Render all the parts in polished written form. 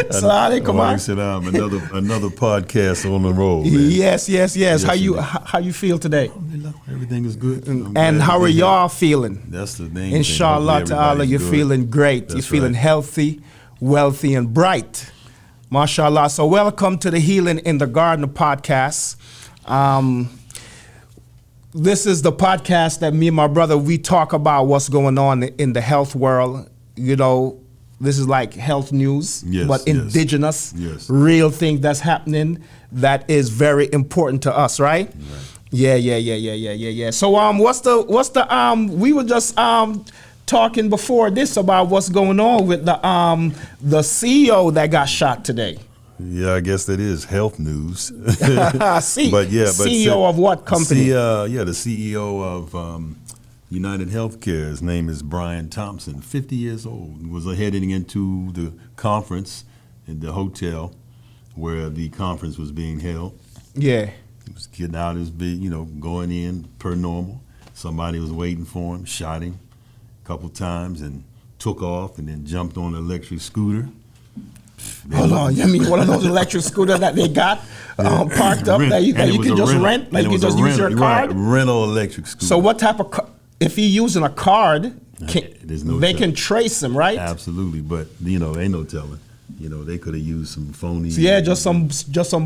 Assalamu alaikum. Salam. Another podcast on the road. Man. Yes. How you feel today? Everything is good. And how are y'all feeling? That's the name. Inshallah ta'ala, you're feeling great. That's you're feeling right. healthy, wealthy, and bright. MashaAllah. So welcome to the Healing in the Garden podcast. This is the podcast that me and my brother, we talk about what's going on in the health world. You know, this is like health news, but indigenous, real thing that's happening that is very important to us, right? Yeah. So what's the we were just talking before this about what's going on with the CEO that got shot today. Yeah, I guess that is health news. CEO of what company? The CEO of United Healthcare. His name is Brian Thompson, 50 years old. He was heading into the conference in the hotel where the conference was being held. Yeah. He was getting out his going in per normal. Somebody was waiting for him, shot him a couple times and took off and then jumped on an electric scooter. Hold on, you mean one of those electric scooters that they got parked up that you can just rent? Like you just use your card? Right, rental electric scooter. So what type of, if you're using a card, they can trace him, right? Absolutely, but ain't no telling. They could have used some phony. Yeah, just some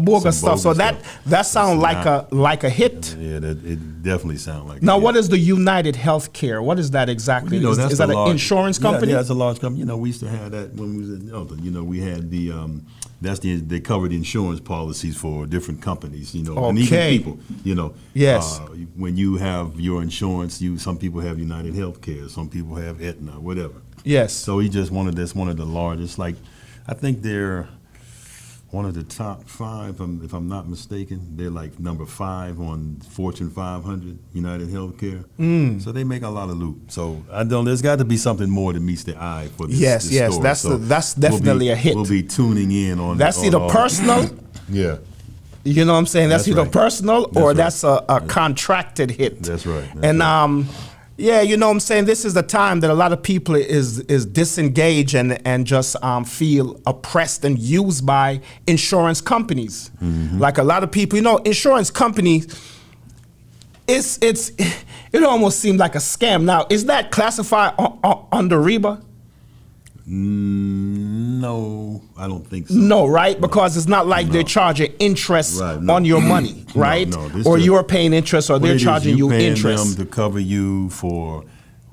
bogus stuff. So that sounds like a hit. Yeah, it definitely sounds like. Now, what is the United Healthcare? What is that exactly? Well, is that an insurance company? Yeah, it's a large company. We used to have that when we was in Delta. We had they covered insurance policies for different companies. And even people. Yes. When you have your insurance, some people have United Healthcare, some people have Aetna, whatever. Yes. So he just one of the largest. Like, I think they're one of the top 5, if I'm not mistaken. They're like number 5 on Fortune 500, United Healthcare. So they make a lot of loot. So there's got to be something more that meets the eye for this. Yes. Story. That's definitely a hit. We'll be tuning in on. That's either personal. Yeah. You know what I'm saying? That's either personal or that's a contracted hit. That's right. Yeah, you know what I'm saying? This is the time that a lot of people is disengaged and just feel oppressed and used by insurance companies. Mm-hmm. Like a lot of people, insurance companies, it almost seems like a scam. Now, is that classified under riba? No, I don't think so. No, right? Because it's not like they're charging interest on your money, right? Or you're paying interest, or they're charging you interest. Them to cover you for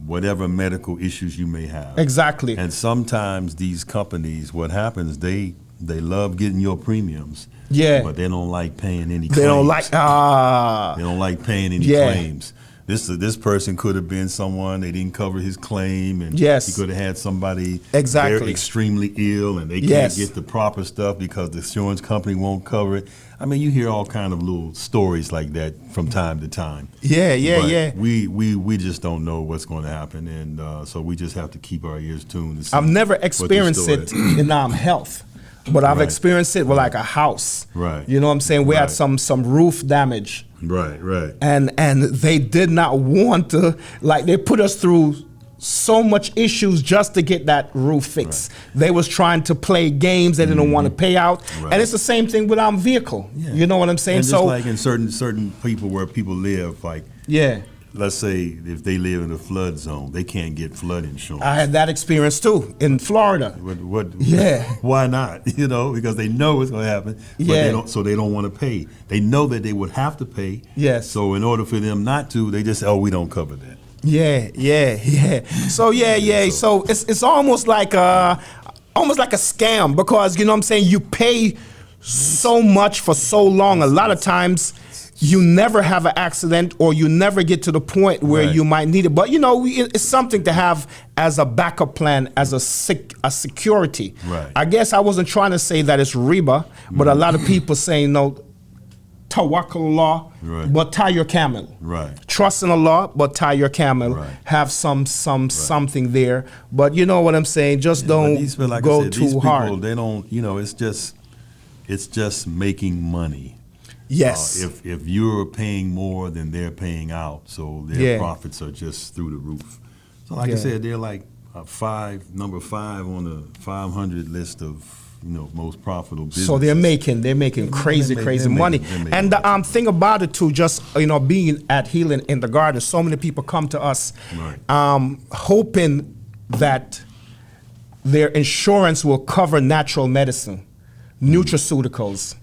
whatever medical issues you may have. Exactly. And sometimes these companies, what happens, they love getting your premiums. Yeah. But they don't like paying any claims. They don't like paying any claims. This person could have been someone, they didn't cover his claim, and he could have had somebody very extremely ill, and they can't get the proper stuff because the insurance company won't cover it. I mean, you hear all kind of little stories like that from time to time. Yeah. We just don't know what's going to happen, and so we just have to keep our ears tuned. To see I've never experienced it in health. But I've experienced it with like a house. Right. You know what I'm saying? We had some roof damage. Right. And they did not want to, like, they put us through so much issues just to get that roof fixed. Right. They was trying to play games they didn't want to pay out. Right. And it's the same thing with our vehicle. Yeah. You know what I'm saying? And just like in certain people where people live, like let's say if they live in a flood zone, they can't get flood insurance. I had that experience too in Florida. Why not? Because they know it's going to happen, but they don't want to pay. They know that they would have to pay. Yes. So in order for them not to, they just say, we don't cover that. Yeah. So So it's almost like a scam because you know what I'm saying, you pay so much for so long. A lot of times you never have an accident or you never get to the point where you might need it. But it's something to have as a backup plan, as a security. Right. I guess I wasn't trying to say that it's riba, but a lot of people say tawakkul Allah, but tie your camel. Right. Trust in Allah, but tie your camel. Right. Have something there. But you know what I'm saying? Just don't go too hard. People, they don't. It's just making money. Yes. If you're paying more than they're paying out, so their profits are just through the roof. So like I said, they're like number 5 on the 500 list of most profitable businesses. So they're making crazy money. And the thing about it too, just being at Healing in the Garden, so many people come to us, hoping that their insurance will cover natural medicine, nutraceuticals,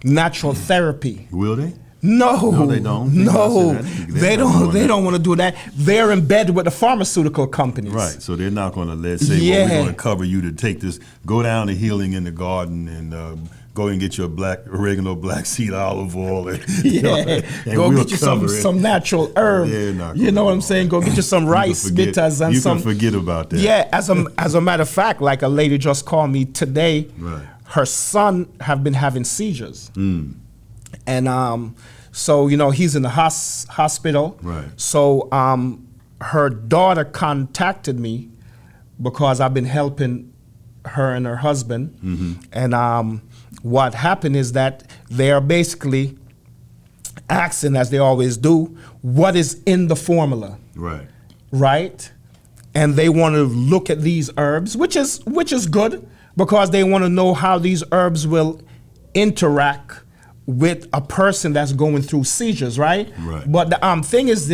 natural therapy. Will they? No, they don't. No, they don't. They don't want to do that. They're in bed with the pharmaceutical companies. Right. So they're not going to say, "Well, we're going to cover you to take this. Go down to Healing in the Garden and go and get your oregano, black seed olive oil. And, and go get you some natural herb. You know what I'm saying? Go get you some rice bitters and some. You can forget about that. Yeah. As a matter of fact, like a lady just called me today. Right. Her son have been having seizures. And so he's in the hospital. Right. So her daughter contacted me because I've been helping her and her husband. And what happened is that they are basically asking, as they always do, what is in the formula. Right. Right. And they want to look at these herbs, which is good, because they want to know how these herbs will interact with a person that's going through seizures, right? Right. But the thing is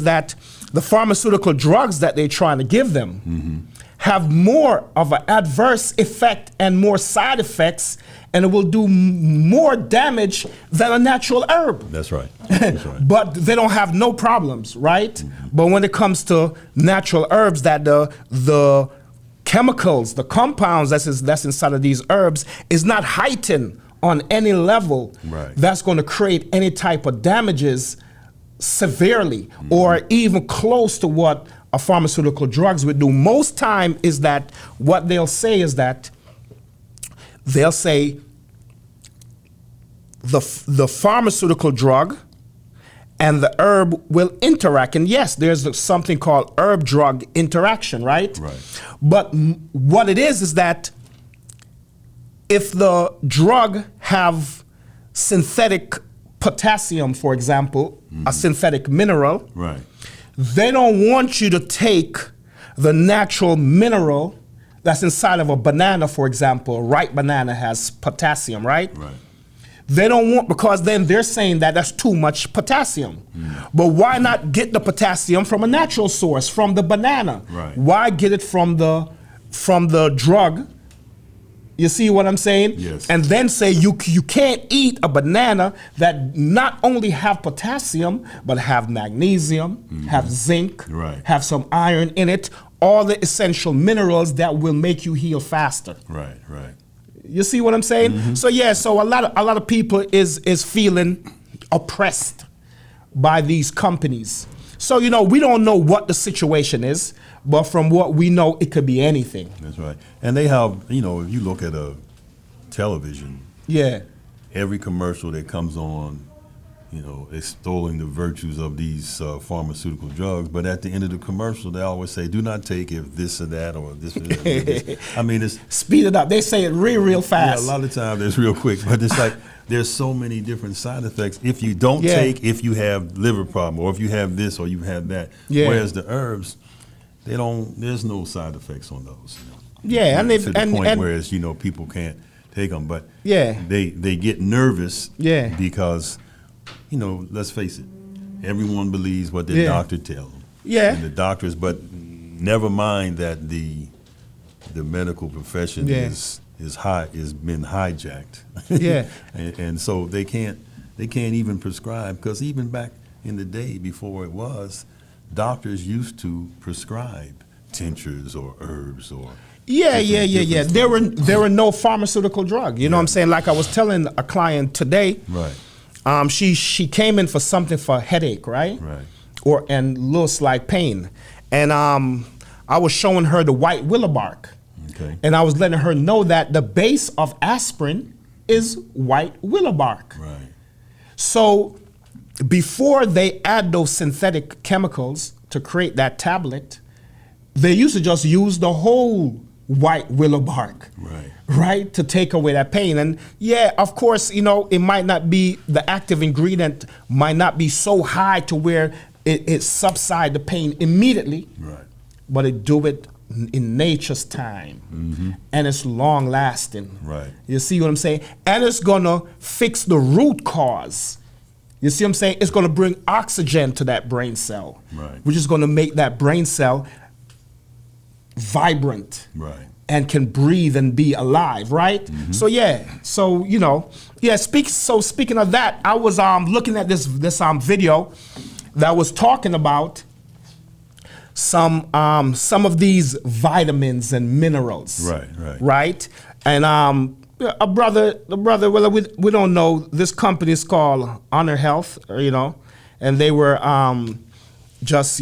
that the pharmaceutical drugs that they're trying to give them have more of an adverse effect and more side effects, and it will do more damage than a natural herb. That's right. That's right. But they don't have no problems, right? But when it comes to natural herbs, that the chemicals, the compounds that's inside of these herbs is not heightened on any level that's going to create any type of damages severely or even close to what a pharmaceutical drugs would do. Most time is that what they'll say is that they'll say the pharmaceutical drug and the herb will interact. And yes, there's something called herb-drug interaction, right? Right. But what it is that if the drug have synthetic potassium, for example, a synthetic mineral, they don't want you to take the natural mineral that's inside of a banana, for example. A ripe banana has potassium, right? Right. They don't want, because then they're saying that that's too much potassium. But why not get the potassium from a natural source, from the banana? Right. Why get it from the drug? You see what I'm saying? Yes. And then say you can't eat a banana that not only have potassium, but have magnesium, have zinc, have some iron in it, all the essential minerals that will make you heal faster. Right, right. You see what I'm saying? So so a lot of people is feeling oppressed by these companies. So we don't know what the situation is, but from what we know, it could be anything. That's right. And they have, if you look at a television, every commercial that comes on, extolling the virtues of these pharmaceutical drugs, but at the end of the commercial, they always say, do not take if this or that or this or that. I mean, it's... Speed it up. They say it real fast. Yeah, a lot of times it's real quick, but it's like there's so many different side effects. If you don't take, if you have liver problem, or if you have this or you have that. Whereas the herbs, there's no side effects on those. Yeah, and to the point whereas, people can't take them, but they get nervous because... let's face it, everyone believes what their doctor tells them. Yeah. And the doctors, but never mind that the medical profession is been hijacked. Yeah. and so they can't even prescribe, because even back in the day before it was, doctors used to prescribe tinctures or herbs or There were no pharmaceutical drug. You know what I'm saying? Like I was telling a client today. Right. She came in for something for a headache, right? Right. And little slight pain. And I was showing her the white willow bark. Okay. And I was letting her know that the base of aspirin is white willow bark. Right. So before they add those synthetic chemicals to create that tablet, they used to just use the whole white willow bark. Right, to take away that pain. And of course, it might not be, the active ingredient might not be so high to where it subsides the pain immediately. Right. But it do it in nature's time, and it's long lasting. Right. You see what I'm saying? And it's gonna fix the root cause. You see what I'm saying? It's gonna bring oxygen to that brain cell, right, which is gonna make that brain cell vibrant, right, and can breathe and be alive, right? So speaking of that, I was looking at this video that was talking about some of these vitamins and minerals, right? And the brother, well, we don't know. This company is called Honor Health, and they were just,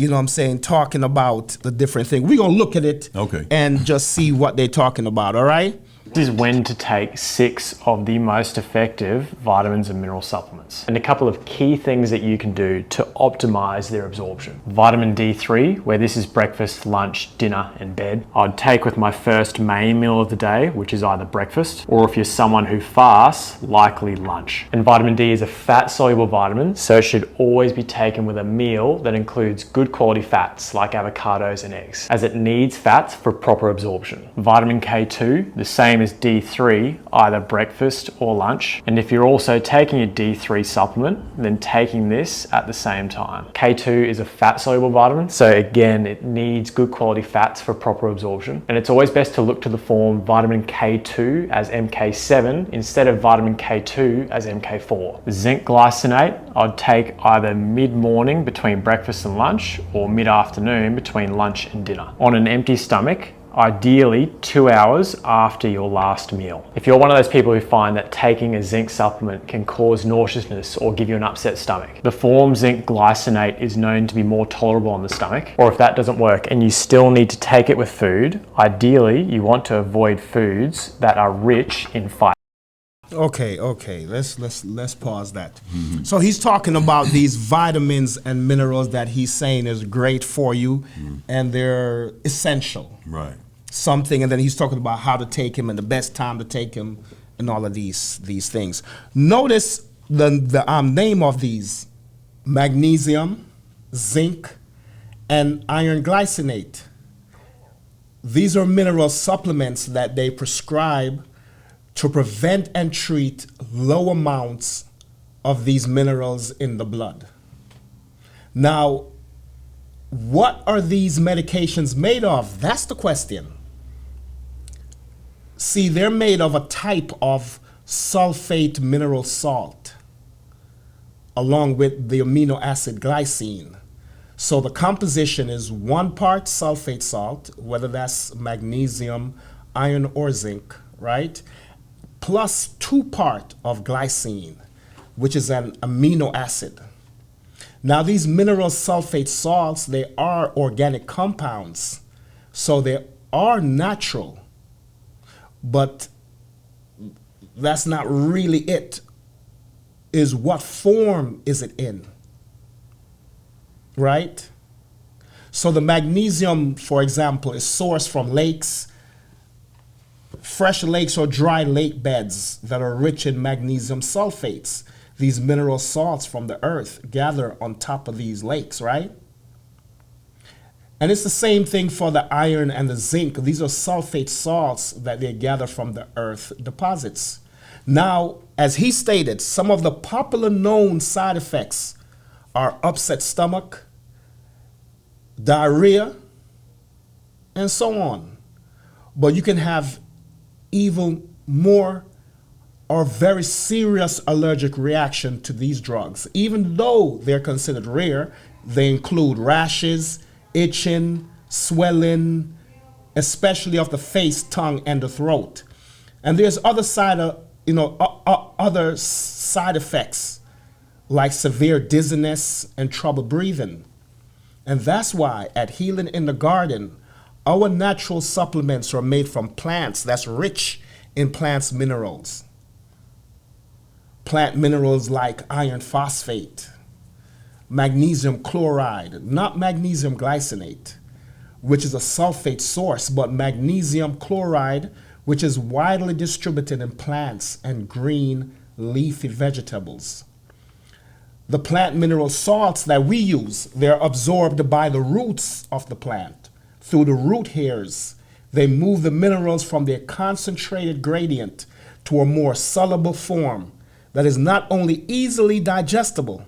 talking about the different things. We're gonna look at it, and just see what they're talking about. All right. This is when to take 6 of the most effective vitamins and mineral supplements, and a couple of key things that you can do to optimize their absorption. Vitamin D3, where this is breakfast, lunch, dinner, and bed, I'd take with my first main meal of the day, which is either breakfast, or if you're someone who fasts, likely lunch. And vitamin D is a fat-soluble vitamin, so it should always be taken with a meal that includes good quality fats like avocados and eggs, as it needs fats for proper absorption. Vitamin K2, the same as D3, either breakfast or lunch. And if you're also taking a D3 supplement, then taking this at the same time. K2 is a fat-soluble vitamin, so again, it needs good quality fats for proper absorption. And it's always best to look to the form vitamin K2 as MK7 instead of vitamin K2 as MK4. Zinc glycinate, I'd take either mid-morning between breakfast and lunch, or mid-afternoon between lunch and dinner. On an empty stomach, ideally 2 hours after your last meal. If you're one of those people who find that taking a zinc supplement can cause nauseousness or give you an upset stomach, the form zinc glycinate is known to be more tolerable on the stomach. Or if that doesn't work and you still need to take it with food, ideally you want to avoid foods that are rich in fiber. Okay. Let's pause that. So he's talking about these vitamins and minerals that he's saying is great for you, and they're essential. Right. Something, and then he's talking about how to take him and the best time to take him, and all of these things. Notice the name of these: magnesium, zinc, and iron glycinate. These are mineral supplements that they prescribe to prevent and treat low amounts of these minerals in the blood. Now, what are these medications made of? That's the question. See, they're made of a type of sulfate mineral salt, along with the amino acid glycine. So the composition is 1 part sulfate salt, whether that's magnesium, iron, or zinc, right? Plus 2 part of glycine, which is an amino acid. Now, these mineral sulfate salts, they are organic compounds, so they are natural, but that's not really it. Is what form is it in, right? So the magnesium, for example, is sourced from lakes, fresh lakes or dry lake beds that are rich in magnesium sulfates. These mineral salts from the earth gather on top of these lakes, right? And it's the same thing for the iron and the zinc. These are sulfate salts that they gather from the earth deposits. Now, as he stated, some of the popular known side effects are upset stomach, diarrhea, and so on. But you can have even more or very serious allergic reaction to these drugs. Even though they're considered rare, they include rashes, itching, swelling, especially of the face, tongue, and the throat. And there's other other side effects like severe dizziness and trouble breathing. And that's why at Healing in the Garden, our natural supplements are made from plants that's rich in plants minerals. Plant minerals like iron phosphate, magnesium chloride, not magnesium glycinate, which is a sulfate source, but magnesium chloride, which is widely distributed in plants and green leafy vegetables. The plant mineral salts that we use, they're absorbed by the roots of the plant, through the root hairs. They move the minerals from their concentrated gradient to a more soluble form that is not only easily digestible,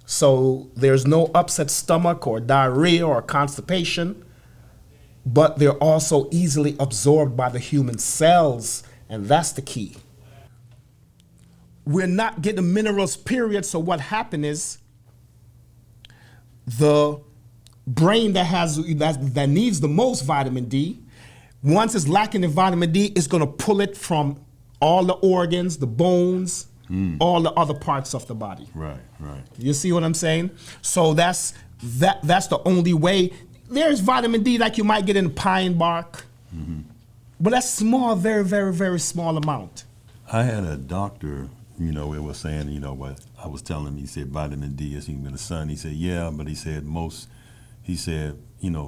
so there's no upset stomach or diarrhea or constipation, but they're also easily absorbed by the human cells, and that's the key. We're not getting minerals, period, so what happened is the brain that needs the most vitamin D, once it's lacking in vitamin D, it's going to pull it from all the organs, the bones, all the other parts of the body. Right. You see what I'm saying? So that's the only way. There's vitamin D like you might get in pine bark, but that's small, very, very, very small amount. I had a doctor, it was saying, what I was telling him, he said vitamin D is in the sun. He said, yeah, but he said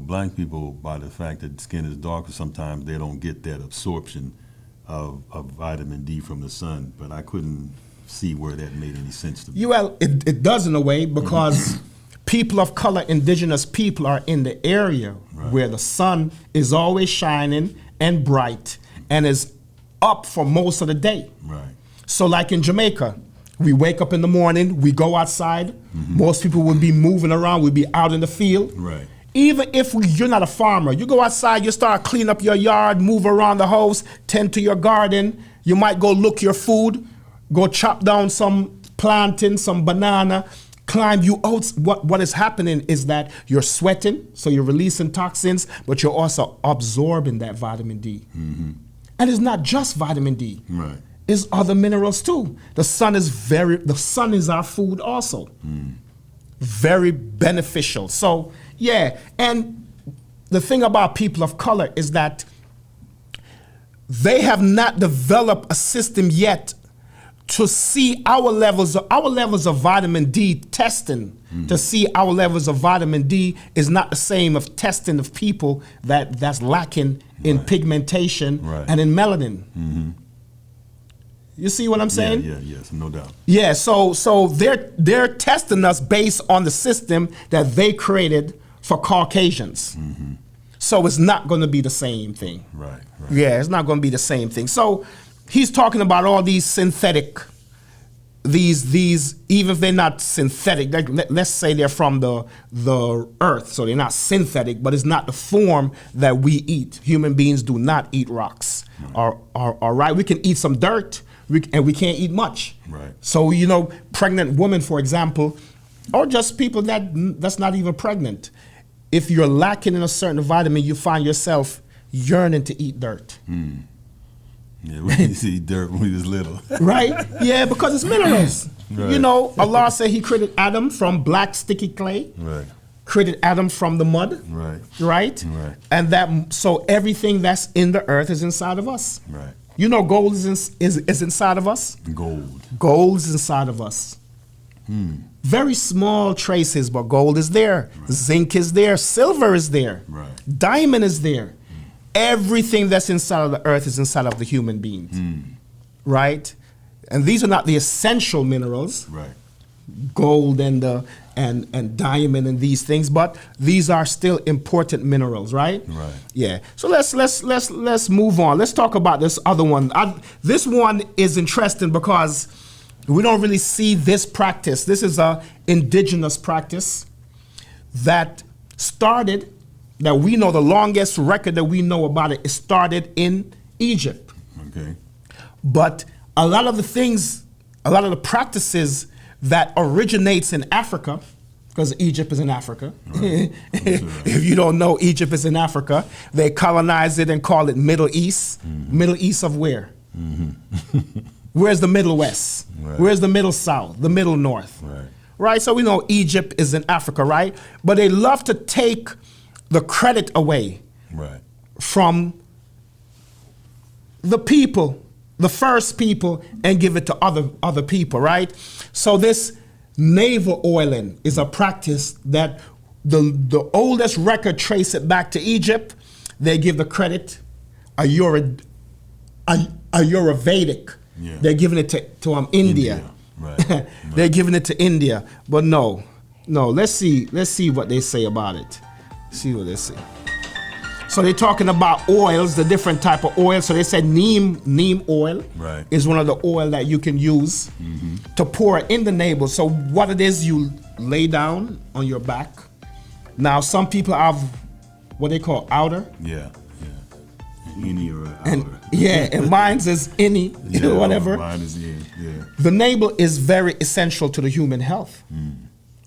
black people, by the fact that the skin is darker, sometimes they don't get that absorption of vitamin D from the sun, but I couldn't see where that made any sense to me. Well, it does in a way, because people of color, indigenous people, are in the area where the sun is always shining and bright and is up for most of the day. Right. So like in Jamaica, we wake up in the morning, we go outside, most people will be moving around, we'll be out in the field. Right. Even if you're not a farmer, you go outside, you start clean up your yard, move around the house, tend to your garden, you might go look your food, go chop down some plantain, some banana, climb you out. What is happening is that you're sweating, so you're releasing toxins, but you're also absorbing that vitamin D. And it's not just vitamin D. Right. It's other minerals too. The sun is our food also. Very beneficial. So yeah, and the thing about people of color is that they have not developed a system yet to see our levels of vitamin D testing. To see our levels of vitamin D is not the same of testing of people that's lacking in pigmentation and in melanin. You see what I'm saying? Yes, no doubt. Yeah, so they're testing us based on the system that they created for Caucasians. So it's not going to be the same thing. Right. Yeah, it's not going to be the same thing. So he's talking about all these synthetic, these even if they're not synthetic, let's say they're from the earth, so they're not synthetic, but it's not the form that we eat. Human beings do not eat rocks. All right, we can eat some dirt, and we can't eat much. Right. So pregnant women, for example, or just people that's not even pregnant, if you're lacking in a certain vitamin, you find yourself yearning to eat dirt. Yeah, we used to eat dirt when we was little. Right? Yeah, because it's minerals. Right. Allah said he created Adam from black sticky clay. Right. Created Adam from the mud. Right. Right? Right. And so everything that's in the earth is inside of us. Right. Gold is inside of us. Gold is inside of us. Very small traces, but gold is there. Right. Zinc is there. Silver is there. Right. Diamond is there. Everything that's inside of the earth is inside of the human beings. Right? And these are not the essential minerals. Right. Gold and diamond and these things, but these are still important minerals, right? Right. Yeah. So let's move on. Let's talk about this other one. This one is interesting because we don't really see this practice. This is a indigenous practice that started, that we know the longest record that we know about it started in Egypt. Okay. But a lot of the practices that originates in Africa, because Egypt is in Africa. Right. If you don't know, Egypt is in Africa. They colonized it and call it Middle East. Middle East of where? Where's the Middle West? Right. Where's the Middle South? The Middle North? Right. Right? So we know Egypt is in Africa, right? But they love to take the credit away from the people, the first people, and give it to other people, right? So this navel oiling is a practice that the oldest record trace it back to Egypt. They give the credit Ayurvedic. Yeah. They're giving it to India. Right. They're giving it to India, but no. Let's see what they say about it. See what they say. So they're talking about oils, the different type of oil. So they said neem oil is one of the oil that you can use to pour in the navel. So what it is, you lay down on your back. Now some people have what they call outer. Yeah. Innie or outer. And mine's is innie, whatever. Mine is in, The navel is very essential to the human health.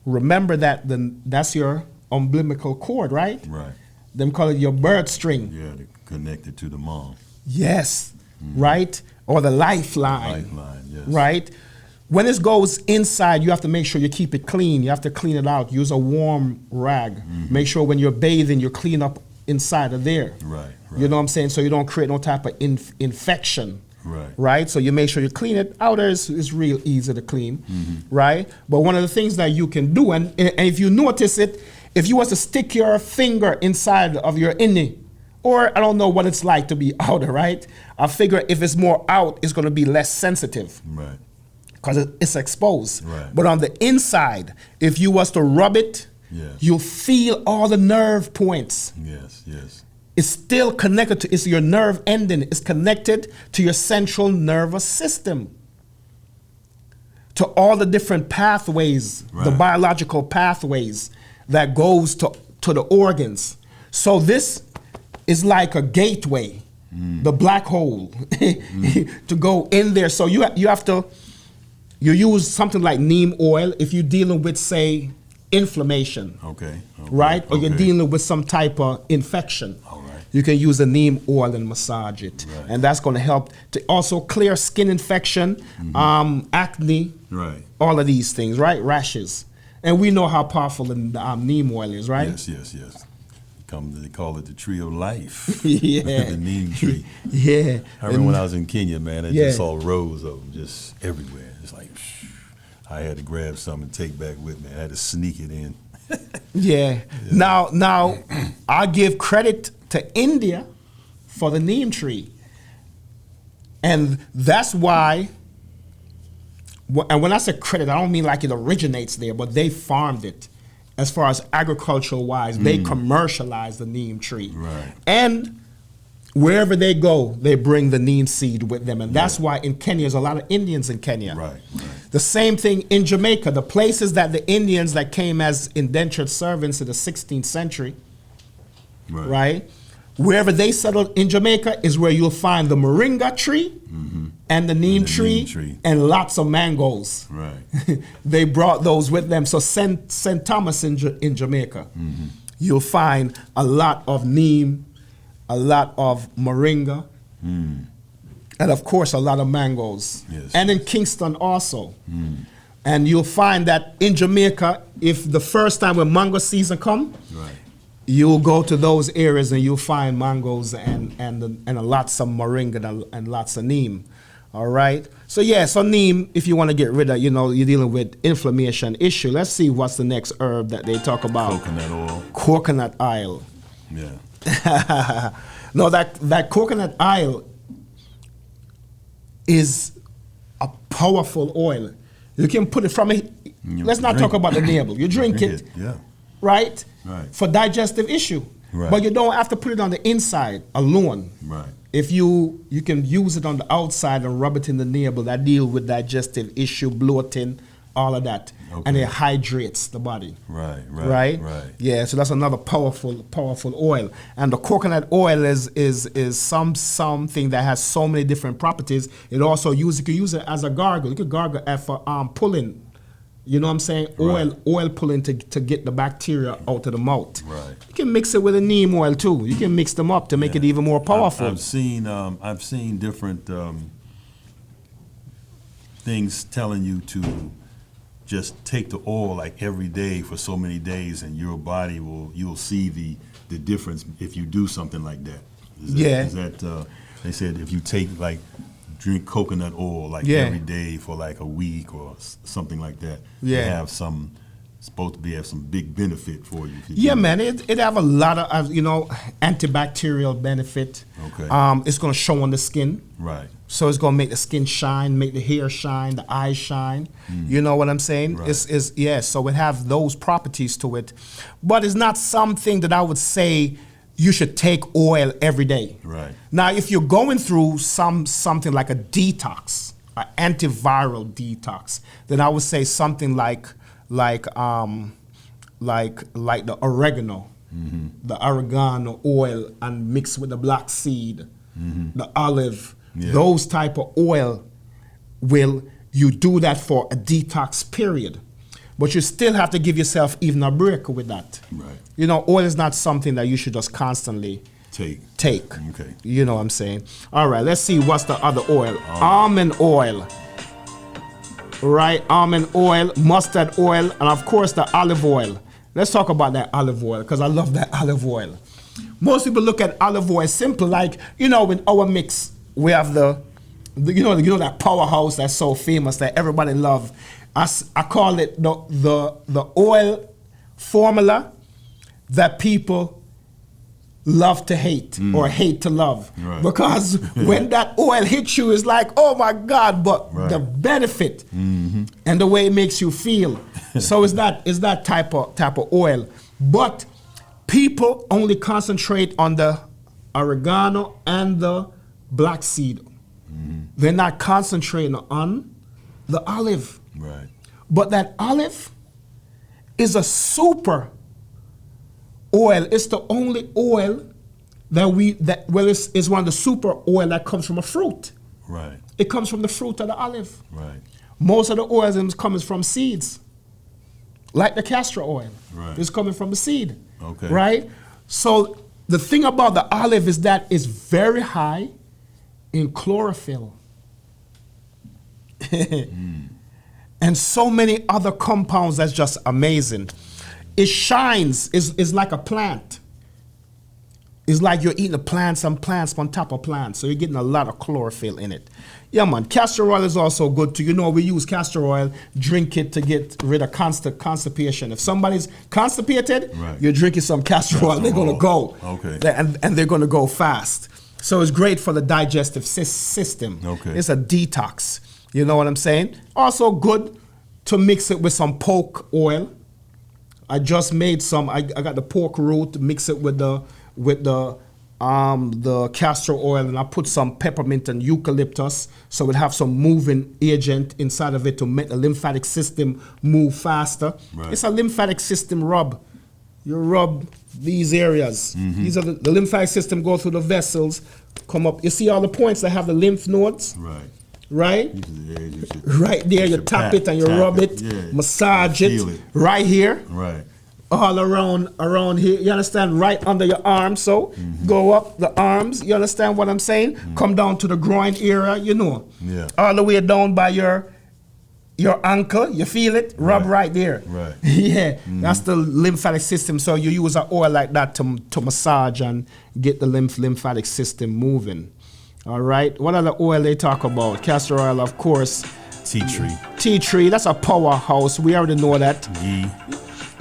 Remember that that's your umbilical cord, right? Right. Them call it your bird string. Yeah, connected to the mom. Yes, right? Or the lifeline. Lifeline, yes. Right? When it goes inside, you have to make sure you keep it clean. You have to clean it out. Use a warm rag. Make sure when you're bathing, you clean up inside of there. Right. You know what I'm saying? So you don't create no type of infection. Right. Right? So you make sure you clean it. Outer is real easy to clean. Right? But one of the things that you can do, and if you notice it, if you was to stick your finger inside of your innie, or I don't know what it's like to be outer, right? I figure if it's more out, it's going to be less sensitive. Right. Because it's exposed. Right. But on the inside, if you was to rub it, you'll feel all the nerve points. Yes. It's still connected to, it's your nerve ending. It's connected to your central nervous system. To all the different pathways, the biological pathways that goes to the organs. So this is like a gateway, the black hole, to go in there. So you have to, you use something like neem oil if you're dealing with, say, inflammation. Right? Or you're dealing with some type of infection. You can use the neem oil and massage it. And that's going to help to also clear skin infection, acne, all of these things, right? Rashes. And we know how powerful the neem oil is, right? Yes. They call it the tree of life. The neem tree. I remember when I was in Kenya, man, I just saw rows of them just everywhere. It's like, I had to grab some and take back with me. I had to sneak it in. Now, I give credit to India for the neem tree. And that's why, and when I say credit, I don't mean like it originates there, but they farmed it. As far as agricultural wise, they commercialized the neem tree. And wherever they go, they bring the neem seed with them. And that's why in Kenya, there's a lot of Indians in Kenya. The same thing in Jamaica. The places that the Indians that came as indentured servants in the 16th century, wherever they settled in Jamaica is where you'll find the moringa tree and the neem tree and lots of mangoes. They brought those with them. So St. Thomas in Jamaica, you'll find a lot of neem, a lot of moringa, and of course a lot of mangoes. And in Kingston also. And you'll find that in Jamaica, if the first time when mango season come, you'll go to those areas and you'll find mangoes and lots of moringa and lots of neem. All right. So so neem, if you want to get rid of, you're dealing with inflammation issue. Let's see what's the next herb that they talk about. Coconut oil. Coconut oil. No, that coconut oil is a powerful oil. You can put it from it. Let's not talk about the navel. You drink it. Right? For digestive issue. But you don't have to put it on the inside alone. If you can use it on the outside and rub it in the navel, that deal with digestive issue, bloating, all of that. And it hydrates the body. Right? Yeah, so that's another powerful oil. And the coconut oil is something that has so many different properties. It also you can use it as a gargle. You could gargle for pulling. You know what I'm saying? Oil pulling to get the bacteria out of the mouth. You can mix it with a neem oil too. You can mix them up to make it even more powerful. I've seen different things telling you to just take the oil like every day for so many days, and your body you'll see the difference if you do something like that. Is that they said if you take drink coconut oil every day for like a week or something like that. They have supposed to have some big benefit for you. Man, it have a lot of antibacterial benefit. It's going to show on the skin. So it's going to make the skin shine, make the hair shine, the eyes shine. You know what I'm saying? So it have those properties to it. But it's not something that I would say you should take oil every day. Right. Now, if you're going through something like a detox, an antiviral detox, then I would say something like the oregano, the oregano oil, and mix with the black seed, the olive, those type of oil you do that for a detox period. But you still have to give yourself even a break with that. Right. You know, oil is not something that you should just constantly take. Okay. You know what I'm saying? All right, let's see what's the other oil. Almond oil. Right, almond oil, mustard oil, and of course the olive oil. Let's talk about that olive oil, because I love that olive oil. Most people look at olive oil simple, like, you know, in our mix, we have you know that powerhouse that's so famous that everybody love. I call it the oil formula that people love to hate or hate to love. Right. Because when that oil hits you, it's like, oh my God, but the benefit and the way it makes you feel. So it's that type of oil. But people only concentrate on the oregano and the black seed. They're not concentrating on the olive. Right. But that olive is a super oil. It's the only oil it's one of the super oil that comes from a fruit. Right. It comes from the fruit of the olive. Right. Most of the oils comes from seeds, like the castor oil. Right. It's coming from the seed. Okay. Right. So the thing about the olive is that it's very high in chlorophyll. And so many other compounds that's just amazing. It shines, it's like a plant. It's like you're eating plants on top of plants, so you're getting a lot of chlorophyll in it. Yeah, man, castor oil is also good too. You know, we use castor oil, drink it to get rid of constipation. If somebody's constipated, you're drinking some castor oil, they're gonna go. Okay. And they're gonna go fast. So it's great for the digestive system. Okay. It's a detox. You know what I'm saying? Also good to mix it with some pork oil. I just made some. I got the pork root, mix it with the castor oil, and I put some peppermint and eucalyptus, so it have some moving agent inside of it to make the lymphatic system move faster. Right. It's a lymphatic system rub. You rub these areas. These are the lymphatic system go through the vessels, come up. You see all the points that have the lymph nodes? Right. Right? Right there, you tap it and you rub it, massage it, right here. Right. All around here, you understand? Right under your arm, so go up the arms, you understand what I'm saying? Come down to the groin area, you know. Yeah. All the way down by your ankle, you feel it? Rub right there. Right. Yeah, that's the lymphatic system. So you use an oil like that to massage and get the lymphatic system moving. All right. What other oil they talk about? Castor oil, of course. Tea tree. Tea tree. That's a powerhouse. We already know that. Ghee.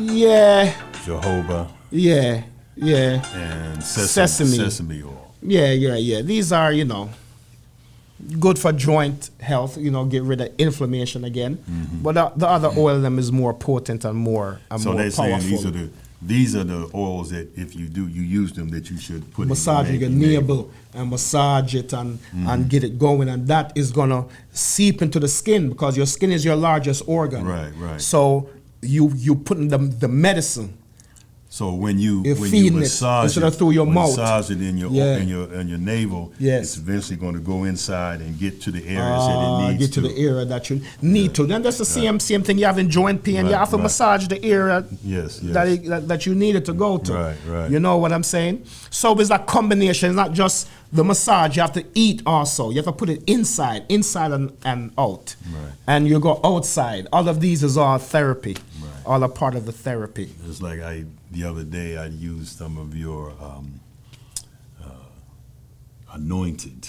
Yeah. Jojoba. Yeah. Yeah. And sesame oil. Yeah. These are, good for joint health. Get rid of inflammation again. But the other oil them is more potent and more so they're powerful. saying these are the oils that if you use them that you should put massage your navel and massage it and get it going, and that is gonna seep into the skin because your skin is your largest organ. Right. So you putting the medicine. So when you it massage instead of through your mouth, massage it in your navel, yes, it's eventually going to go inside and get to the areas that it needs get to the area that you need to. Then that's the same thing you have in joint pain. You have to massage the area that you need it to go to. Right. You know what I'm saying? So it's a combination. It's not just the massage. You have to eat also. You have to put it inside and out. Right. And you go outside. All of these is all therapy. Right. All a part of the therapy. It's like the other day I used some of your anointed.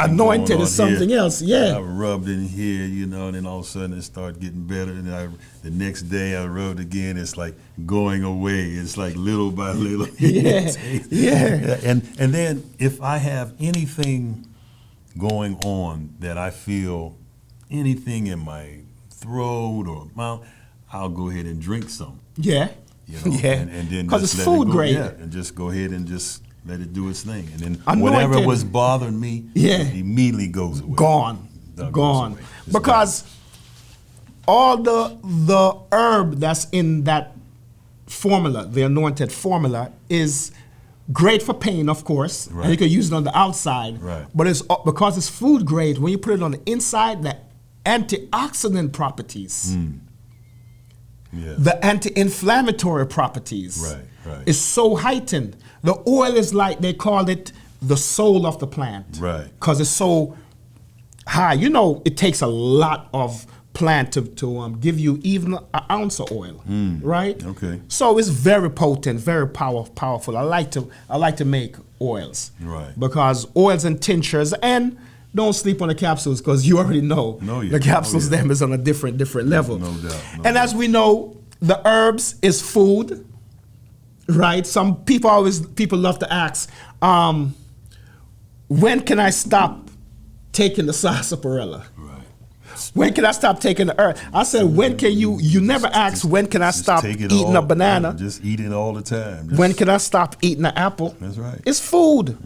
Anointed is something else. Yeah. I rubbed in here, and then all of a sudden it started getting better. And the next day I rubbed again. It's like going away. It's like little by little. Yeah. And then if I have anything going on that I feel anything in my throat or mouth, I'll go ahead and drink some. Yeah. You know? Yeah, and then because it's food grade. Yeah, and just go ahead and just let it do its thing. And then whatever was bothering me, it immediately goes away. Gone. Because all the herb that's in that formula, the anointed formula, is great for pain, of course, and you can use it on the outside. Right. But it's because it's food grade, when you put it on the inside, the antioxidant properties, the anti-inflammatory properties is so heightened. The oil is like, they call it the soul of the plant. Right. Because it's so high. You know, it takes a lot of plant to give you even an ounce of oil, right? Okay. So it's very potent, very powerful. I like to make oils, right? Because oils and tinctures, and don't sleep on the capsules, because you already know the capsules them is on a different level. No doubt. And as we know, the herbs is food, right? Some people love to ask, when can I stop taking the sarsaparilla? When can I stop taking the herb? I said, when can you never ask, when can I stop eating a banana? Just eat it all the time. When can I stop eating an apple? That's right. It's food.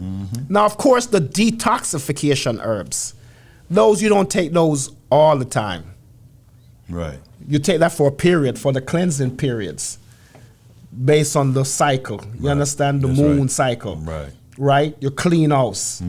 Now, of course, the detoxification herbs, those you don't take those all the time. Right. You take that for a period, for the cleansing periods, based on the cycle. You understand? The moon cycle. Right. Right? Your clean house.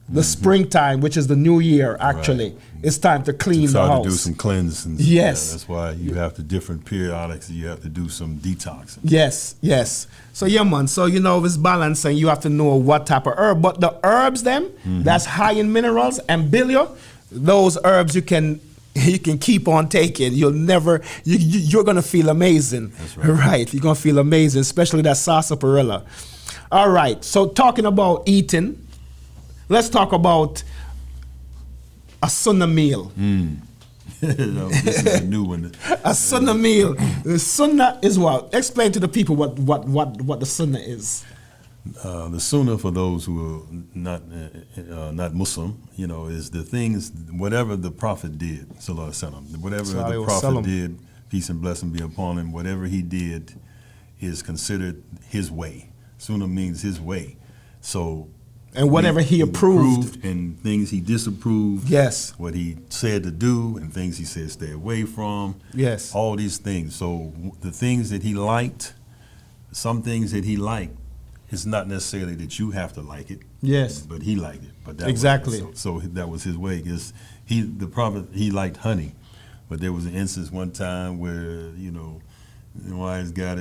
The springtime, which is the new year, actually, it's time to clean the house. To do some cleansing. Yes. Yeah, that's why you have to different periodics. You have to do some detoxing. Yes. So yeah, man. So it's balance, and you have to know what type of herb. But the herbs, that's high in minerals and biliary, those herbs you can keep on taking. You're gonna feel amazing. That's right. Right. You're gonna feel amazing, especially that sarsaparilla. All right. So talking about eating. Let's talk about a Sunnah meal. This is a new one. A Sunnah meal. The Sunnah is what? Explain to the people what the Sunnah is. The Sunnah, for those who are not Muslim, is the things, whatever the Prophet did, sallallahu alaihi wasallam, whatever the Prophet did, peace and blessing be upon him, whatever he did is considered his way. Sunnah means his way. So. And whatever he approved. And things he disapproved. Yes. What he said to do and things he said stay away from. Yes. All these things. So the things that he liked, some things that he liked, it's not necessarily that you have to like it. Yes. But he liked it. But that exactly. So that was his way. Because the Prophet, he liked honey. But there was an instance one time where, the wise guy,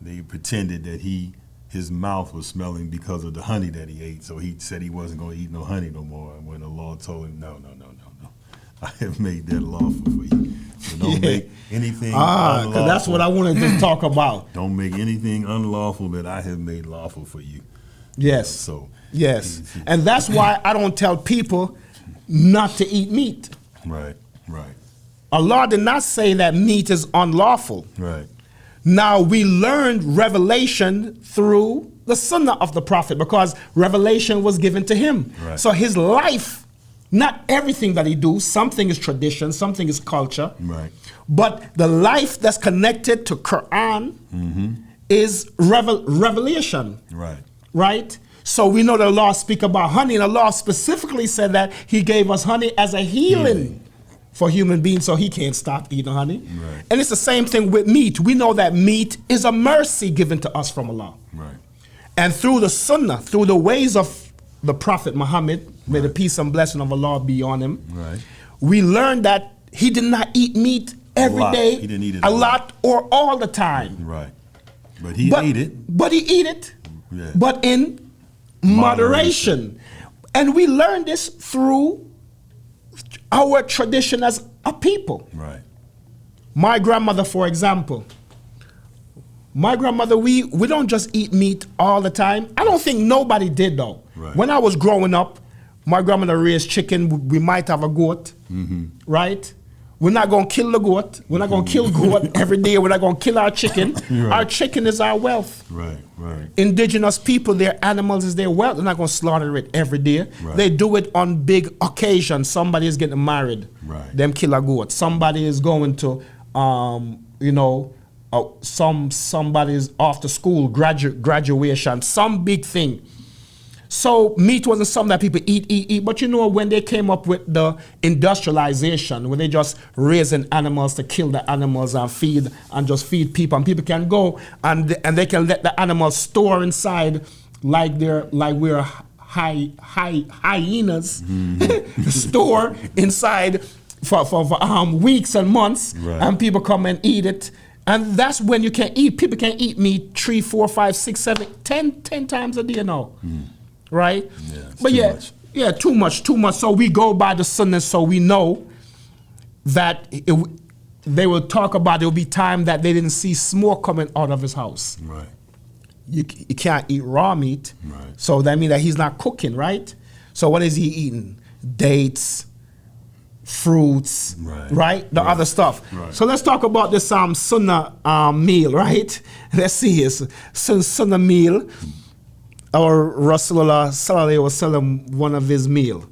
they pretended that his mouth was smelling because of the honey that he ate. So he said he wasn't going to eat no honey no more. And when the Lord told him, no. I have made that lawful for you. So don't make anything unlawful. Because that's what I wanted to talk about. Don't make anything unlawful that I have made lawful for you. Yes. Yes. And that's why I don't tell people not to eat meat. Right. Allah did not say that meat is unlawful. Right. Now, we learned revelation through the Sunnah of the Prophet, because revelation was given to him. Right. So his life, not everything that he do, something is tradition, something is culture. Right. But the life that's connected to Quran is revelation. Right? So we know the law speak about honey, and the law specifically said that he gave us honey as a healing. For human beings, so he can't stop eating honey. Right. And it's the same thing with meat. We know that meat is a mercy given to us from Allah. Right. And through the Sunnah, through the ways of the Prophet Muhammad, may the peace and blessing of Allah be on him, we learned that he did not eat meat every day, he didn't eat it a lot, or all the time. Right. But he ate it. But he eat it, but in moderation. And we learned this through our tradition as a people. Right. My grandmother, for example, we don't just eat meat all the time. I don't think nobody did, though. Right. When I was growing up, my grandmother raised chicken. We might have a goat, right? We're not going to kill the goat. We're not going to kill goat every day. We're not going to kill our chicken. Our chicken is our wealth. Right. Indigenous people, their animals is their wealth. They're not going to slaughter it every day. Right. They do it on big occasions. Somebody is getting married. Right. Them kill a goat. Somebody is going to, somebody's after school graduation, some big thing. So meat wasn't something that people eat. But you know, when they came up with the industrialization, when they just raising animals to kill the animals and just feed people, and people can go and they can let the animals store inside like we're hyenas, store inside for weeks and months, and people come and eat it. And that's when you can eat. People can eat meat 3, 4, 5, 6, 7, 10 times a day now. Right? Yeah, but too much. So we go by the Sunnah, so we know that they will talk about there will be time that they didn't see smoke coming out of his house. Right. You can't eat raw meat. Right. So that means that he's not cooking, right? So what is he eating? Dates, fruits, right? The other stuff. Right. So let's talk about this Sunnah meal, right? Let's see his Sunnah meal. Our Rasulullah Sallallahu Alaihi Wasallam, one of his meal.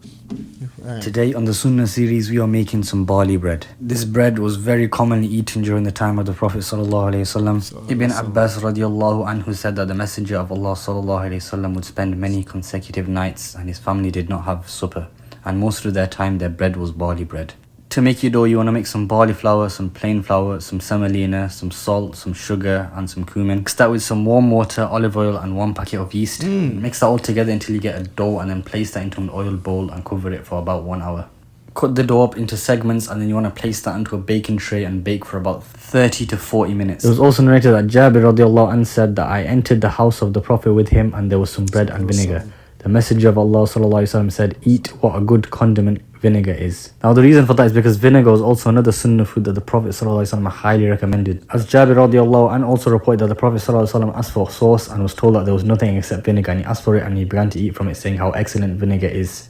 Today on the Sunnah series, we are making some barley bread. This bread was very commonly eaten during the time of the Prophet Sallallahu Alaihi Wasallam. Ibn Abbas radiallahu anhu said that the Messenger of Allah Sallallahu Alaihi Wasallam would spend many consecutive nights and his family did not have supper. And most of their time, their bread was barley bread. To make your dough, you want to make some barley flour, some plain flour, some semolina, some salt, some sugar, and some cumin. Mix that with some warm water, olive oil, and 1 packet of yeast. Mix that all together until you get a dough, and then place that into an oil bowl and cover it for about 1 hour. Cut the dough up into segments, and then you want to place that into a baking tray and bake for about 30 to 40 minutes. It was also narrated that Jabir radiallahu anh said that I entered the house of the Prophet with him, and there was some bread and vinegar. The Messenger of Allah sallallahu alaihi wasallam said, "Eat what a good condiment vinegar is." Now the reason for that is because vinegar is also another sunnah food that the Prophet sallallahu alaihi wasallam highly recommended. As Jabir radiallahu anh also reported that the Prophet sallallahu alaihi wasallam asked for sauce and was told that there was nothing except vinegar, and he asked for it and he began to eat from it, saying how excellent vinegar is.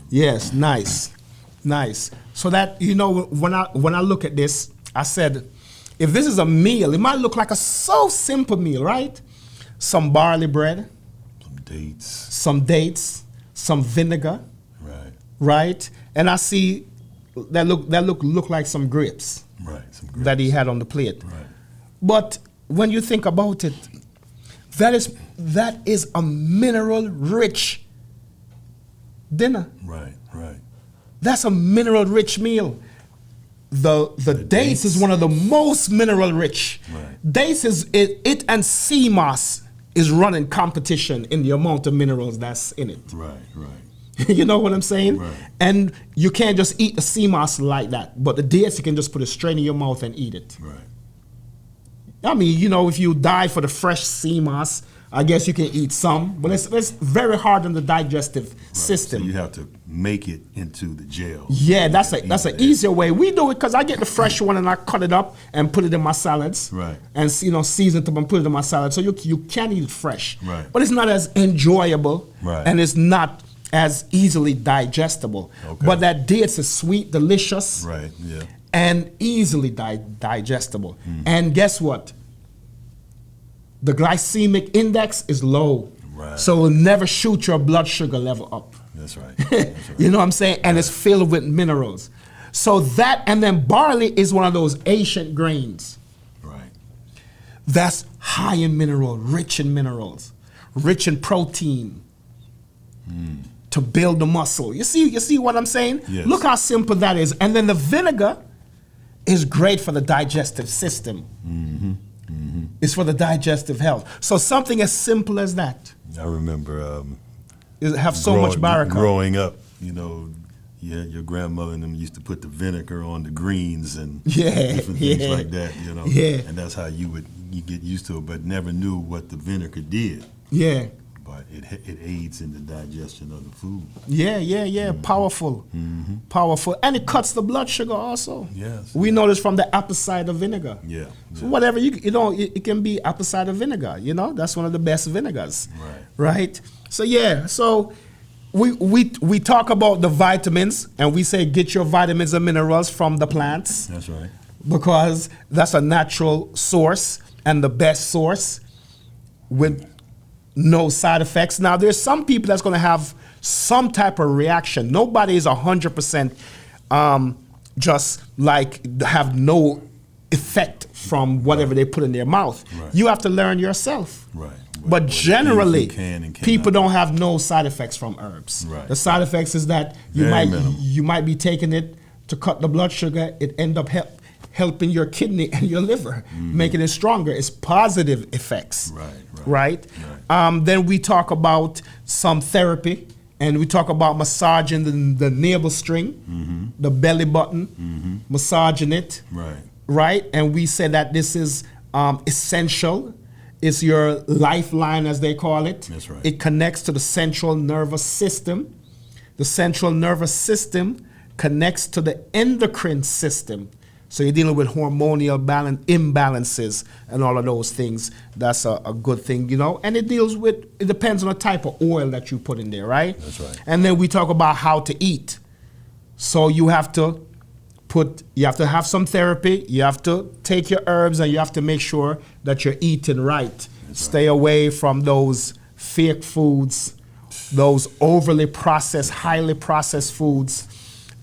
Yes, nice. So that, you know, when I look at this, I said, if this is a meal, it might look like a so simple meal, right? Some barley bread, some dates, some vinegar, right? And I see that look like some grapes, that he had on the plate. Right. But when you think about it, that is a mineral-rich dinner. Right. That's a mineral-rich meal. The dates is one of the most mineral-rich. Right. Dates it and sea moss is running competition in the amount of minerals that's in it. Right. You know what I'm saying? Right. And you can't just eat the sea moss like that. But the dates, you can just put it straight in your mouth and eat it. Right. I mean, you know, if you die for the fresh sea moss, I guess you can eat some. But it's very hard on the digestive system. So you have to make it into the gel. Yeah, that's an easier way. We do it because I get the fresh one and I cut it up and put it in my salads. Right. And, you know, season it up and put it in my salad. So you can eat it fresh. Right. But it's not as enjoyable. Right. And it's not as easily digestible. Okay. But that dates is sweet, delicious. Right, yeah. And easily digestible. And guess what? The glycemic index is low. Right. So it will never shoot your blood sugar level up. That's right. You know what I'm saying? And it's filled with minerals. So that, and then barley is one of those ancient grains. Right. That's high in minerals, rich in protein to build the muscle. You see what I'm saying? Yes. Look how simple that is. And then the vinegar is great for the digestive system. It's for the digestive health. So something as simple as that. I remember have so much barakah. Growing up, you know, your grandmother and them used to put the vinegar on the greens and different things like that, you know. Yeah. And that's how you get used to it, but never knew what the vinegar did. Yeah. But it aids in the digestion of the food. Yeah. Powerful. Powerful. And it cuts the blood sugar also. Yes. We know this from the apple cider vinegar. Yeah. So whatever, you know, it can be apple cider vinegar, you know. That's one of the best vinegars. Right? So yeah, so we talk about the vitamins and we say get your vitamins and minerals from the plants. That's right. Because that's a natural source and the best source with no side effects. Now, there's some people that's going to have some type of reaction. Nobody is 100% just like have no effect from whatever they put in their mouth. You have to learn yourself. But generally, people don't have no side effects from herbs. The side effects is that you might be taking it to cut the blood sugar. It end up helping your kidney and your liver, making it stronger. It's positive effects. Right? Then we talk about some therapy, and we talk about massaging the navel string, the belly button, massaging it. Right? And we say that this is essential. It's your lifeline, as they call it. That's right. It connects to the central nervous system. The central nervous system connects to the endocrine system. So you're dealing with hormonal imbalances and all of those things. That's a good thing, you know. And it depends on the type of oil that you put in there, right? That's right. And then we talk about how to eat. So you have to have some therapy, you have to take your herbs, and you have to make sure that you're eating right. Stay away from those fake foods, those overly processed, highly processed foods,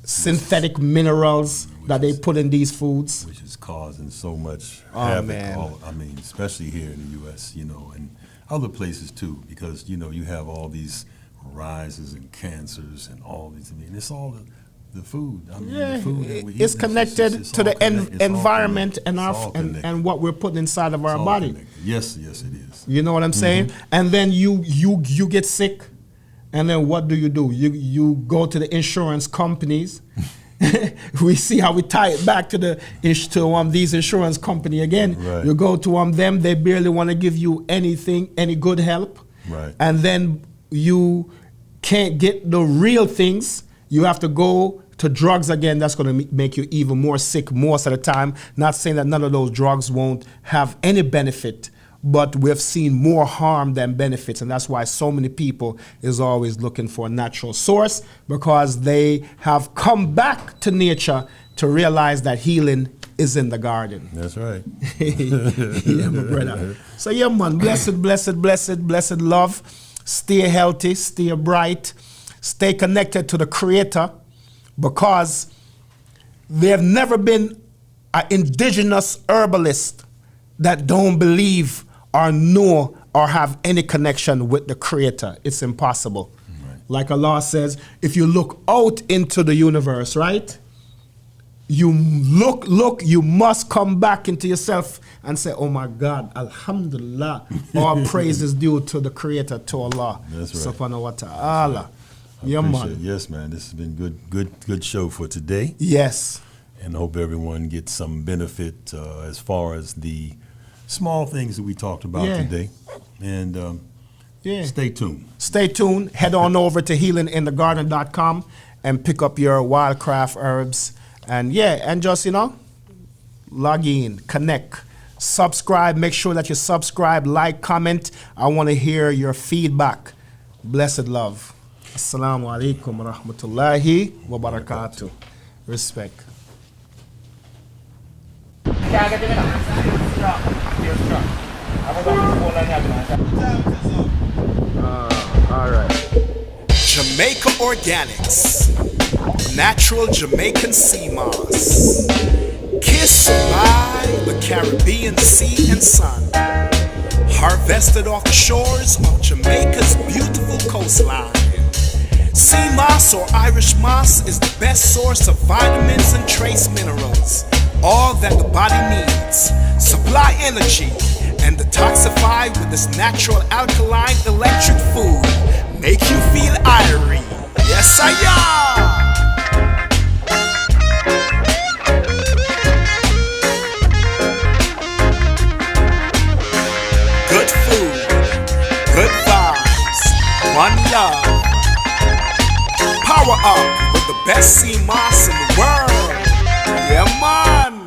synthetic minerals that they put in these foods. Which is causing so much havoc, man. Especially here in the U.S., you know, and other places too, because, you know, you have all these rises and cancers and all these, it's all the food. The food that we eat, it's connected to the environment and what we're putting inside of our body. Connected. Yes, it is. You know what I'm saying? And then you get sick, and then what do? You go to the insurance companies. We see how we tie it back to these insurance company again. Right. You go to them, they barely want to give you any good help. Right. And then you can't get the real things. You have to go to drugs again. That's going to make you even more sick most of the time. Not saying that none of those drugs won't have any benefit, but we've seen more harm than benefits, and that's why so many people is always looking for a natural source, because they have come back to nature to realize that healing is in the garden. That's right. Yeah, my brother. So yeah, man, blessed love. Stay healthy, stay bright, stay connected to the Creator, because there have never been an indigenous herbalist that don't believe or know or have any connection with the Creator. It's impossible. Right. Like Allah says, if you look out into the universe, right? You look, you must come back into yourself and say, oh my God, Alhamdulillah, all praise is due to the Creator, to Allah. That's right. Subhanahu wa ta'ala. Yeah, man. Yes, man, this has been good show for today. Yes. And hope everyone gets some benefit as far as the small things that we talked about today. And stay tuned. Stay tuned. Head on over to healinginthegarden.com and pick up your wildcraft herbs. And just, log in, connect, subscribe. Make sure that you subscribe, like, comment. I want to hear your feedback. Blessed love. Assalamu alaikum wa rahmatullahi wa barakatuh. Respect. All right. Jamaica Organics. Natural Jamaican sea moss. Kissed by the Caribbean sea and sun. Harvested off the shores of Jamaica's beautiful coastline. Sea moss or Irish moss is the best source of vitamins and trace minerals. All that the body needs. Supply energy and detoxify with this natural alkaline electric food. Make you feel irie. Yes, I am. Good food, good vibes, one love. Power up with the best sea moss in the world. Yeah, man.